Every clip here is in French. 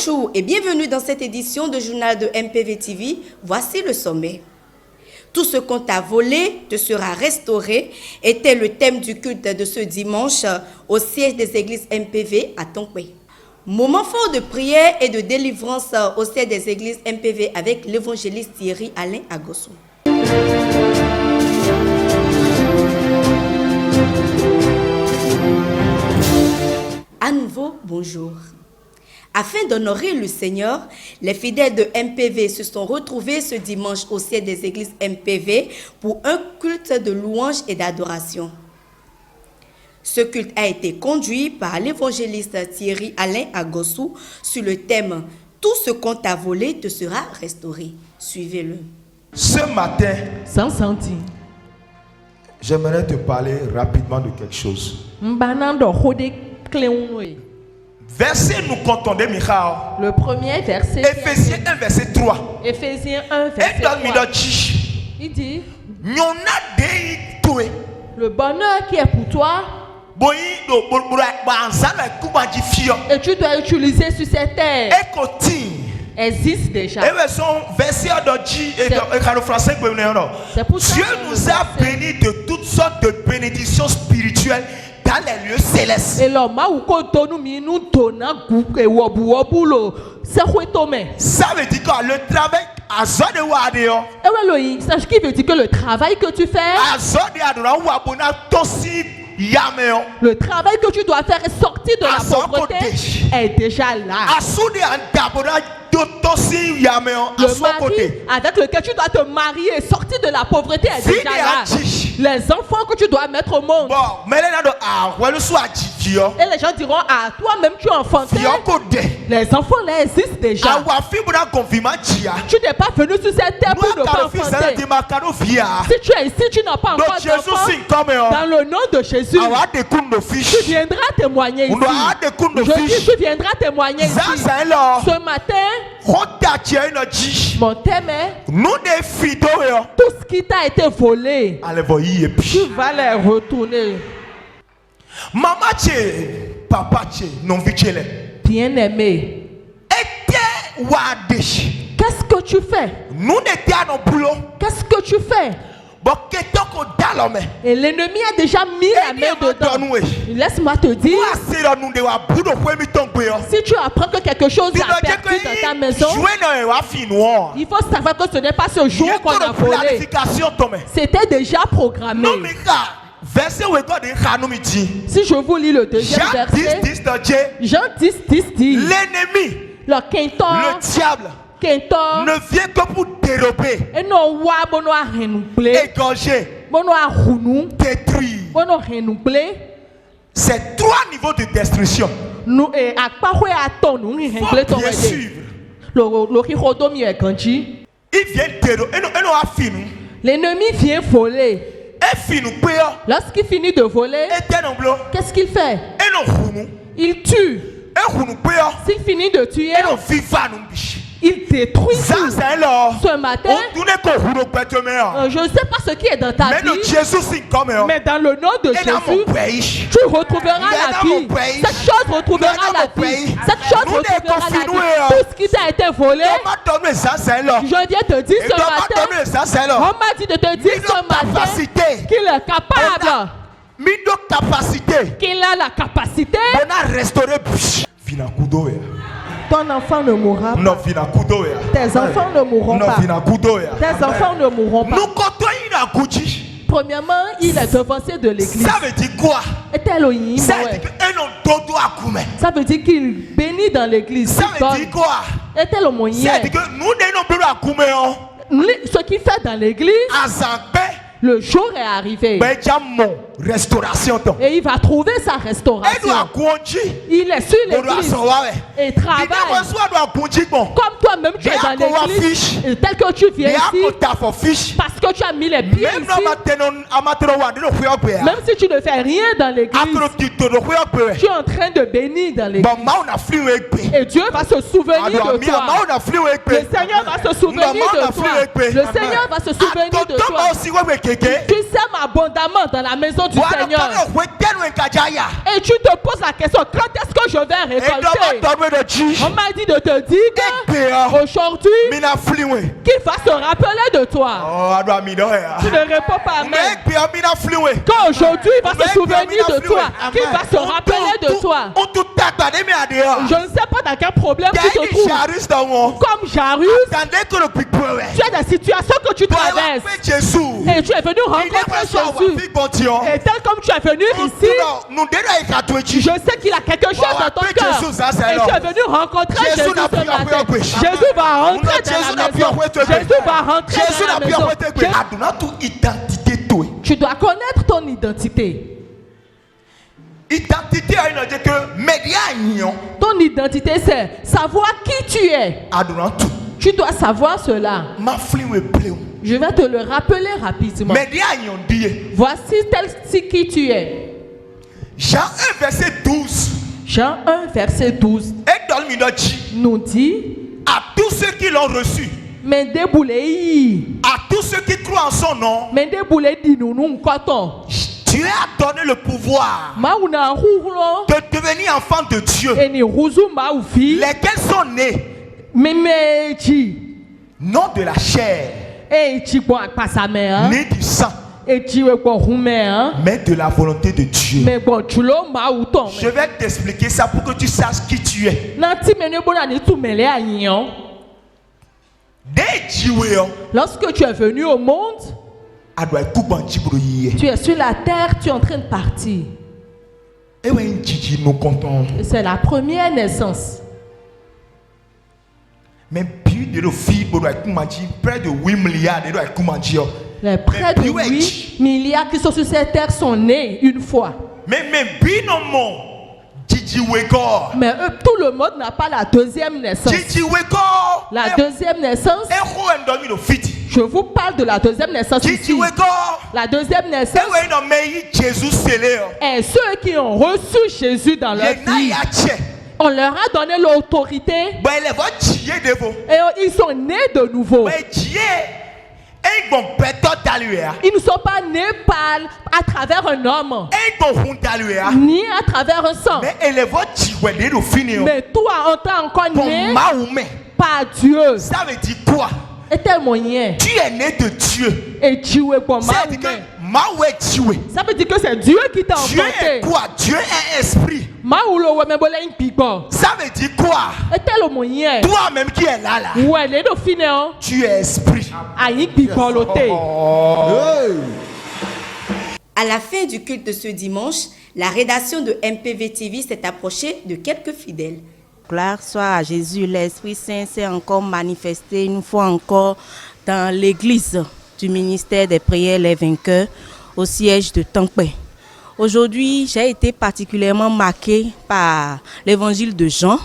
Bonjour et bienvenue dans cette édition de journal de MPV TV. Voici le sommet. Tout ce qu'on t'a volé te sera restauré était le thème du culte de ce dimanche au siège des églises MPV à Tonkwe. Moment fort de prière et de délivrance au siège des églises MPV avec l'évangéliste Thierry Alain Agossou. À nouveau, bonjour. Afin d'honorer le Seigneur, les fidèles de MPV se sont retrouvés ce dimanche au siège des églises MPV pour un culte de louange et d'adoration. Ce culte a été conduit par l'évangéliste Thierry Alain Agossou sur le thème « Tout ce qu'on t'a volé te sera restauré ». Suivez-le. Ce matin, sans sentir. J'aimerais te parler rapidement de quelque chose. Verset nous comptons de Michal. Le premier verset. Éphésiens 1, verset 3. Éphésiens 1, verset 3. Il dit le bonheur qui est pour toi. Et tu dois utiliser sur cette terre. Existe déjà. Dieu nous a bénis de toutes sortes de bénédictions spirituelles dans les lieux célestes. Ça veut dire que le travail ce qui veut dire que le travail que tu fais, le travail que tu dois faire est sorti de la pauvreté est déjà là. Le mari avec lequel tu dois te marier est sorti de la pauvreté est déjà là. Les enfants que tu dois mettre au monde. Et les gens diront, ah, toi-même tu es enfanté. Les enfants là existent déjà. Tu n'es pas venu sur cette terre pour ne pas enfanter. Si tu es ici, tu n'as pas encore d'enfant. Dans le nom de Jésus, tu viendras témoigner ici. Je dis, tu viendras témoigner ici. Ce matin, mon thème est tout ce qui t'a été volé, tu vas les retourner. Maman papa non bien-aimé, qu'est-ce que tu fais? Qu'est-ce que tu fais? Et l'ennemi a déjà mis la main dedans. Laisse-moi te dire, si tu apprends que quelque chose est perdu dans ta maison, il faut savoir que ce n'est pas ce jour qu'on a volé. C'était déjà programmé. Si je vous lis le deuxième verset, Jean 10 dit, l'ennemi, le diable, ne vient que pour dérober, égorger, détruire. C'est trois niveaux de destruction. Faut bien suivre. Il vient dérober. L'ennemi vient voler. Lorsqu'il finit de voler, qu'est-ce qu'il fait? Il tue. S'il finit de tuer, il détruit tout. Ce matin, je ne sais pas ce qui est dans ta vie, mais dans le nom de Jésus, tu retrouveras la vie. Cette chose retrouvera la vie. Cette chose retrouvera la vie. Tout ce qui t'a été volé, je viens te dire ce matin, on m'a dit de te dire ce matin qu'il est capable, qu'il a la capacité. Ton enfant ne mourra pas. Tes enfants ne mourront pas. Tes enfants ne mourront pas. Premièrement, il est devancé de l'église. Ça veut dire quoi? Ça veut dire qu'il bénit dans l'église. Ça veut dire quoi? Ça veut dire que ce qu'il fait dans l'église, le jour est arrivé. Et il va trouver sa restauration. Il est sur l'église et travaille. Comme toi-même tu es dans l'église, et tel que tu viens ici, parce que tu as mis les pieds ici, même si tu ne fais rien dans l'église, tu es en train de bénir dans l'église. Et Dieu va se souvenir de toi. Le Seigneur va se souvenir de toi. Le Seigneur va se souvenir de toi. Tu sèmes abondamment dans la maison du Seigneur. Et tu te poses la question, quand est-ce que je vais récolter. On m'a dit de te dire qu'aujourd'hui, qu'il va se rappeler de toi. Tu ne réponds pas amen. Qu'aujourd'hui, il va se souvenir de toi. Qu'il va se rappeler de toi. Je ne sais pas dans quel problème tu te trouves. Comme Jairus, tu as des situations que tu traverses. Et tu es venu rencontrer Jésus. Et tel comme tu es venu ici, je sais qu'il a quelque chose dans ton cœur. Et tu es venu rencontrer Jésus ce matin. Jésus va rentrer dans la maison. Jésus va rentrer dans la maison. Tu dois connaître ton identité. Ton identité, c'est savoir qui tu es. Tu dois savoir cela. Je vais te le rappeler rapidement. Voici tel qui tu es. Jean 1, verset 12. Jean 1, verset 12 nous dit à tous ceux qui l'ont reçu, à tous ceux qui croient en son nom, Dieu a donné le pouvoir de devenir enfants de Dieu, lesquels sont nés non de la chair, ni du sang, mais de la volonté de Dieu. Je vais t'expliquer ça pour que tu saches qui tu es. Lorsque tu es venu au monde, tu es sur la terre, tu es en train de partir. C'est la première naissance. Mais plus de nos filles, près de 8 milliards les près de 8 milliards qui sont sur cette terre sont nés une fois. Mais tout le monde n'a pas la deuxième naissance. La deuxième naissance, je vous parle de la deuxième naissance ici. La deuxième naissance est ceux qui ont reçu Jésus dans leur vie. On leur a donné l'autorité et ils sont nés de nouveau. Ils ne sont pas nés à travers un homme, ni à travers un sang. Mais toi, on t'a encore né par Dieu. Ça veut dire quoi? Tu es né de Dieu. Et Dieu est pour moi. Ça veut dire que c'est Dieu qui t'a enfanté. Dieu est quoi? Dieu est esprit. Ça veut dire quoi? Toi-même qui es là, tu es esprit. À la fin du culte de ce dimanche, la rédaction de MPV TV s'est approchée de quelques fidèles. Gloire soit à Jésus, l'Esprit Saint s'est encore manifesté une fois encore dans l'église du ministère des prières Les Vainqueurs au siège de Tampé. Aujourd'hui, j'ai été particulièrement marqué par l'évangile de Jean,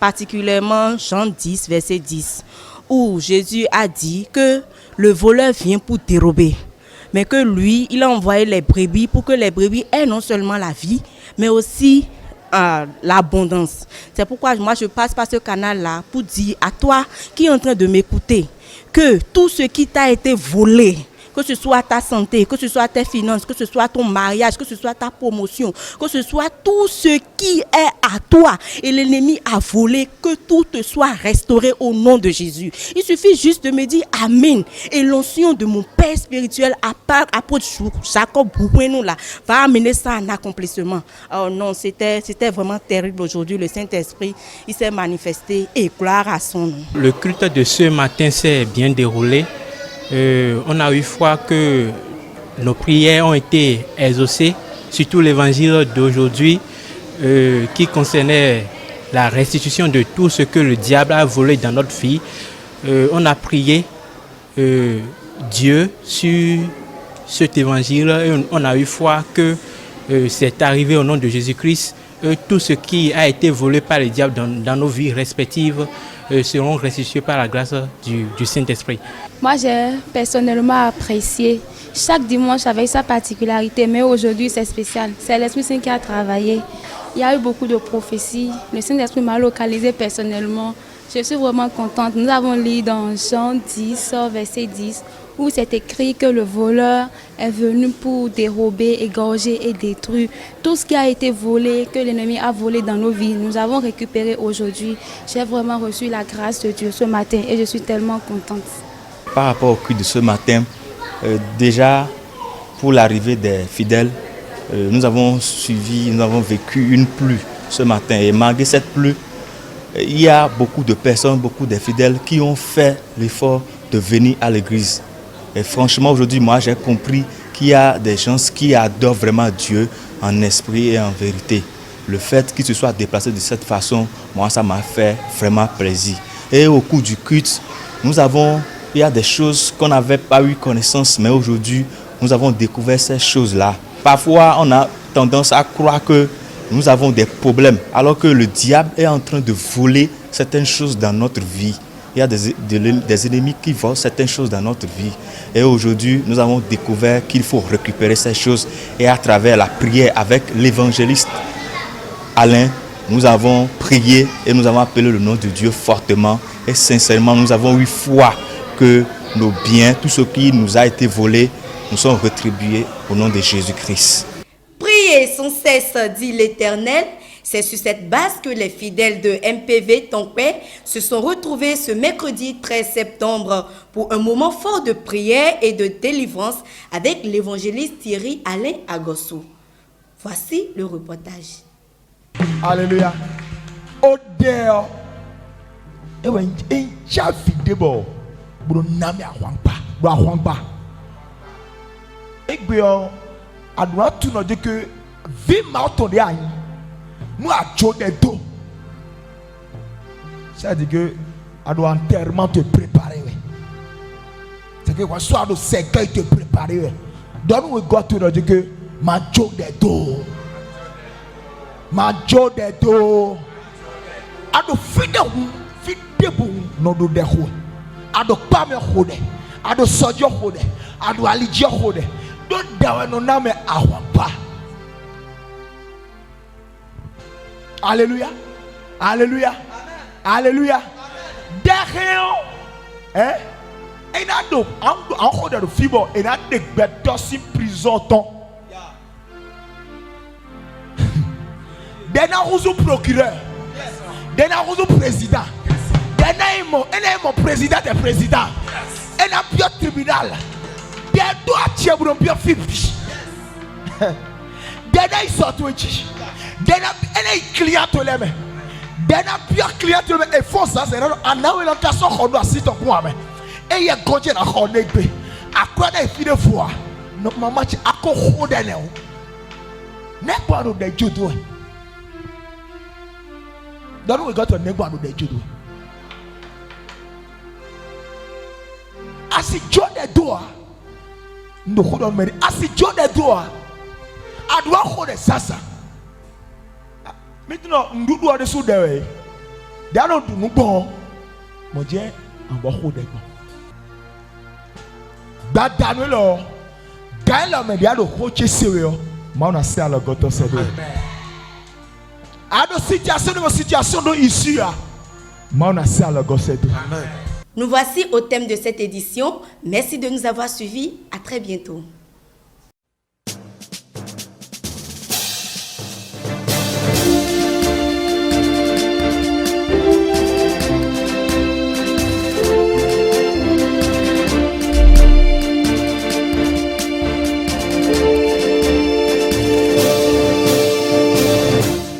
particulièrement Jean 10, verset 10, où Jésus a dit que le voleur vient pour dérober, mais que lui, il a envoyé les brebis pour que les brebis aient non seulement la vie, mais aussi l'abondance. C'est pourquoi moi je passe par ce canal-là pour dire à toi qui est en train de m'écouter que tout ce qui t'a été volé, que ce soit ta santé, que ce soit tes finances, que ce soit ton mariage, que ce soit ta promotion, que ce soit tout ce qui est à toi et l'ennemi a volé, que tout te soit restauré au nom de Jésus. Il suffit juste de me dire Amen. Et l'onction de mon Père spirituel, apôtre Jacob Bououenou, là, va amener ça en accomplissement. Oh non, c'était vraiment terrible aujourd'hui. Le Saint-Esprit, il s'est manifesté et gloire à son nom. Le culte de ce matin s'est bien déroulé. On a eu foi que nos prières ont été exaucées, surtout l'évangile d'aujourd'hui qui concernait la restitution de tout ce que le diable a volé dans notre vie. On a prié Dieu sur cet évangile et on a eu foi que c'est arrivé au nom de Jésus-Christ. Tout ce qui a été volé par le diable dans nos vies respectives seront restitués par la grâce du Saint-Esprit. Moi, j'ai personnellement apprécié. Chaque dimanche avait sa particularité, mais aujourd'hui, c'est spécial. C'est l'Esprit Saint qui a travaillé. Il y a eu beaucoup de prophéties. Le Saint-Esprit m'a localisé personnellement. Je suis vraiment contente. Nous avons lu dans Jean 10, verset 10, où c'est écrit que le voleur est venu pour dérober, égorger et détruire. Tout ce qui a été volé, que l'ennemi a volé dans nos vies, nous avons récupéré aujourd'hui. J'ai vraiment reçu la grâce de Dieu ce matin et je suis tellement contente. Par rapport au culte de ce matin, déjà pour l'arrivée des fidèles, nous avons vécu une pluie ce matin. Et malgré cette pluie, il y a beaucoup de personnes, beaucoup de fidèles qui ont fait l'effort de venir à l'église. Et franchement, aujourd'hui, moi, j'ai compris qu'il y a des gens qui adorent vraiment Dieu en esprit et en vérité. Le fait qu'ils se soient déplacés de cette façon, moi, ça m'a fait vraiment plaisir. Et au cours du culte, il y a des choses qu'on n'avait pas eu connaissance, mais aujourd'hui, nous avons découvert ces choses-là. Parfois, on a tendance à croire que nous avons des problèmes, alors que le diable est en train de voler certaines choses dans notre vie. Il y a des ennemis qui volent certaines choses dans notre vie. Et aujourd'hui, nous avons découvert qu'il faut récupérer ces choses. Et à travers la prière avec l'évangéliste Alain, nous avons prié et nous avons appelé le nom de Dieu fortement. Et sincèrement, nous avons eu foi que nos biens, tout ce qui nous a été volé, nous sont rétribués au nom de Jésus-Christ. Priez sans cesse, dit l'Éternel. C'est sur cette base que les fidèles de MPV Tonkpé se sont retrouvés ce mercredi 13 septembre pour un moment fort de prière et de délivrance avec l'évangéliste Thierry Alain Agossou. Voici le reportage. Alléluia. Oh Dieu. Adouan tout nous dit que vie m'a entendu à nous à Joe des dos. Ça dit que adouan enterrement te préparer. C'est que quoi soit de cercueil te préparer. Donc nous got tout nous dit que ma Joe des dos. Ma Joe des dos. Ado fide bon no do de ho. Ado pa me ho de. Ado sojo ho de. Ado alije ho de. Don't dawe no name awapa. Alléluia. Alléluia. Alléluia. Derrière et na do an hold the fibo et na de beto si prison ton. Dena uzu procureur. Dena uzu président. Dena mon président des présidents. Et na bio tribunal. Des doigts tiens pour bien fipi. Dena sort wechi. Dena client to leme. Dena bien client to leme et force ça c'est ana we l'on so khodo asito kwa me. Et ye goje na khone gbe. Akwa na fi de fois. No mama chi akko de ne o. Ne kwa do de judo. Don't we got to ne kwa do de judo. As he joined the door, no hold on, man. As he joined the door, I do hold the sasa. Maintenant, nous doit de sous de. D'alors, nous bon, mon Dieu, on va hold the. That Daniel, Daniel, me dia do hoche sewe. Mauna se ala goto sebe. Ado situation do ici là. Mauna se ala goto sebe. Amen. Nous voici au thème de cette édition. Merci de nous avoir suivis. À très bientôt.